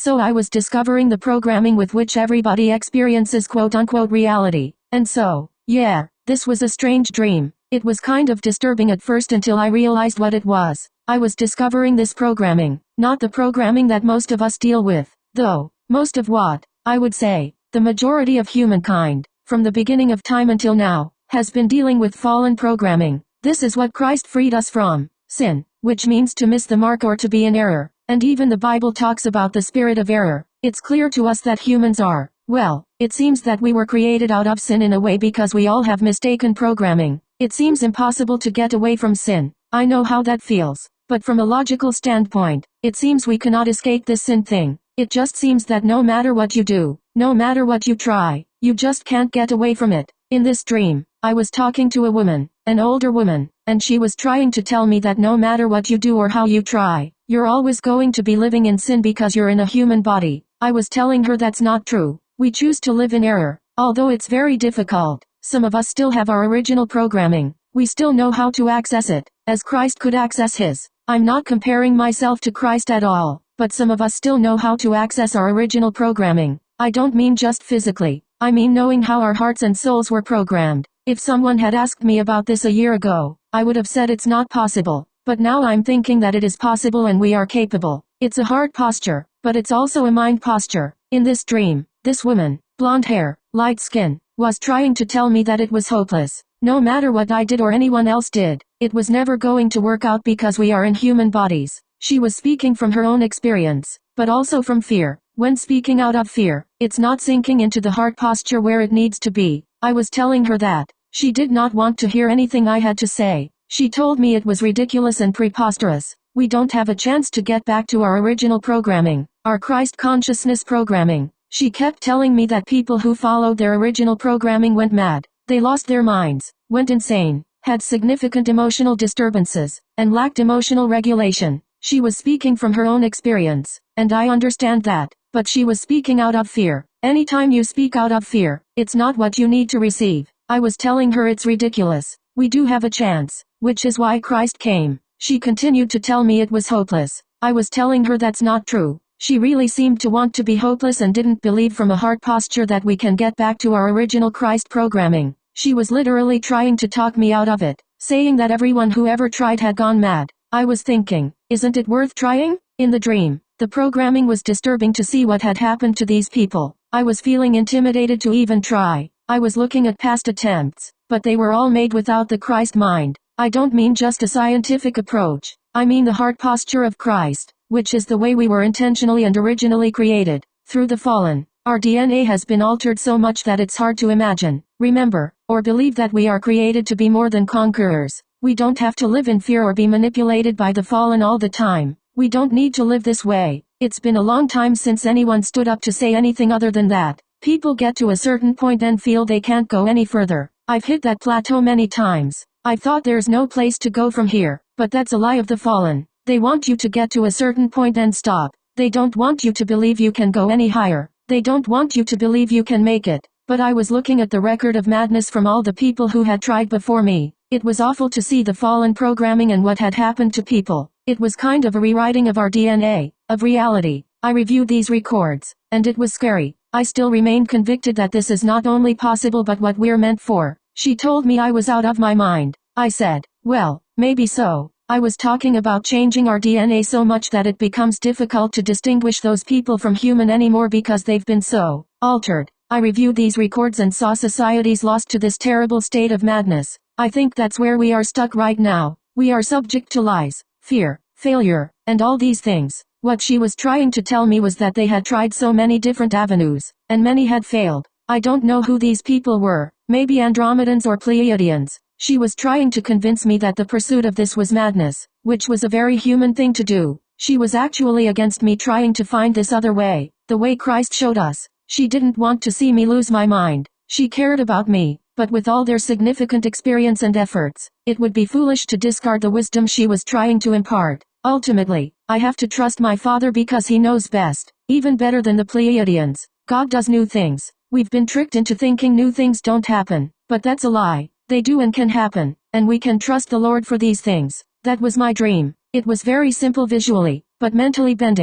So I was discovering the programming with which everybody experiences quote-unquote reality. And so, yeah, this was a strange dream. It was kind of disturbing at first until I realized what it was. I was discovering this programming, not the programming that most of us deal with. Though, most of what, I would say, the majority of humankind, from the beginning of time until now, has been dealing with fallen programming. This is what Christ freed us from, sin, which means to miss the mark or to be in error. And even the Bible talks about the spirit of error. It's clear to us that humans are, well, it seems that we were created out of sin in a way because we all have mistaken programming. It seems impossible to get away from sin. I know how that feels. But from a logical standpoint, it seems we cannot escape this sin thing. It just seems that no matter what you do, no matter what you try, you just can't get away from it. In this dream, I was talking to a woman, an older woman, and she was trying to tell me that no matter what you do or how you try, you're always going to be living in sin because you're in a human body. I was telling her that's not true. We choose to live in error, although it's very difficult. Some of us still have our original programming. We still know how to access it, as Christ could access his. I'm not comparing myself to Christ at all, but some of us still know how to access our original programming. I don't mean just physically. I mean knowing how our hearts and souls were programmed. If someone had asked me about this a year ago, I would have said it's not possible. But now I'm thinking that it is possible and we are capable. It's a heart posture, but it's also a mind posture. In this dream, this woman, blonde hair, light skin, was trying to tell me that it was hopeless. No matter what I did or anyone else did, it was never going to work out because we are in human bodies. She was speaking from her own experience, but also from fear. When speaking out of fear, it's not sinking into the heart posture where it needs to be. I was telling her that. She did not want to hear anything I had to say. She told me it was ridiculous and preposterous. We don't have a chance to get back to our original programming, our Christ consciousness programming. She kept telling me that people who followed their original programming went mad. They lost their minds, went insane, had significant emotional disturbances, and lacked emotional regulation. She was speaking from her own experience, and I understand that, but she was speaking out of fear. Anytime you speak out of fear, it's not what you need to receive. I was telling her it's ridiculous. We do have a chance, which is why Christ came. She continued to tell me it was hopeless. I was telling her that's not true. She really seemed to want to be hopeless and didn't believe from a heart posture that we can get back to our original Christ programming. She was literally trying to talk me out of it, saying that everyone who ever tried had gone mad. I was thinking, isn't it worth trying? In the dream, the programming was disturbing to see what had happened to these people. I was feeling intimidated to even try. I was looking at past attempts, but they were all made without the Christ mind. I don't mean just a scientific approach. I mean the heart posture of Christ, which is the way we were intentionally and originally created. Through the fallen, our DNA has been altered so much that it's hard to imagine, remember, or believe that we are created to be more than conquerors. We don't have to live in fear or be manipulated by the fallen all the time. We don't need to live this way. It's been a long time since anyone stood up to say anything other than that. People get to a certain point and feel they can't go any further. I've hit that plateau many times. I've thought there's no place to go from here, but that's a lie of the fallen. They want you to get to a certain point and stop. They don't want you to believe you can go any higher. They don't want you to believe you can make it. But I was looking at the record of madness from all the people who had tried before me. It was awful to see the fallen programming and what had happened to people. It was kind of a rewriting of our DNA, of reality. I reviewed these records, and it was scary. I still remained convicted that this is not only possible but what we're meant for. She told me I was out of my mind. I said, well, maybe so. I was talking about changing our DNA so much that it becomes difficult to distinguish those people from human anymore because they've been so altered. I reviewed these records and saw societies lost to this terrible state of madness. I think that's where we are stuck right now. We are subject to lies, fear, failure, and all these things. What she was trying to tell me was that they had tried so many different avenues, and many had failed. I don't know who these people were, maybe Andromedans or Pleiadians. She was trying to convince me that the pursuit of this was madness, which was a very human thing to do. She was actually against me trying to find this other way, the way Christ showed us. She didn't want to see me lose my mind. She cared about me, but with all their significant experience and efforts, it would be foolish to discard the wisdom she was trying to impart. Ultimately, I have to trust my Father because He knows best, even better than the Pleiadians. God does new things. We've been tricked into thinking new things don't happen, but that's a lie. They do and can happen, and we can trust the Lord for these things. That was my dream. It was very simple visually, but mentally bending.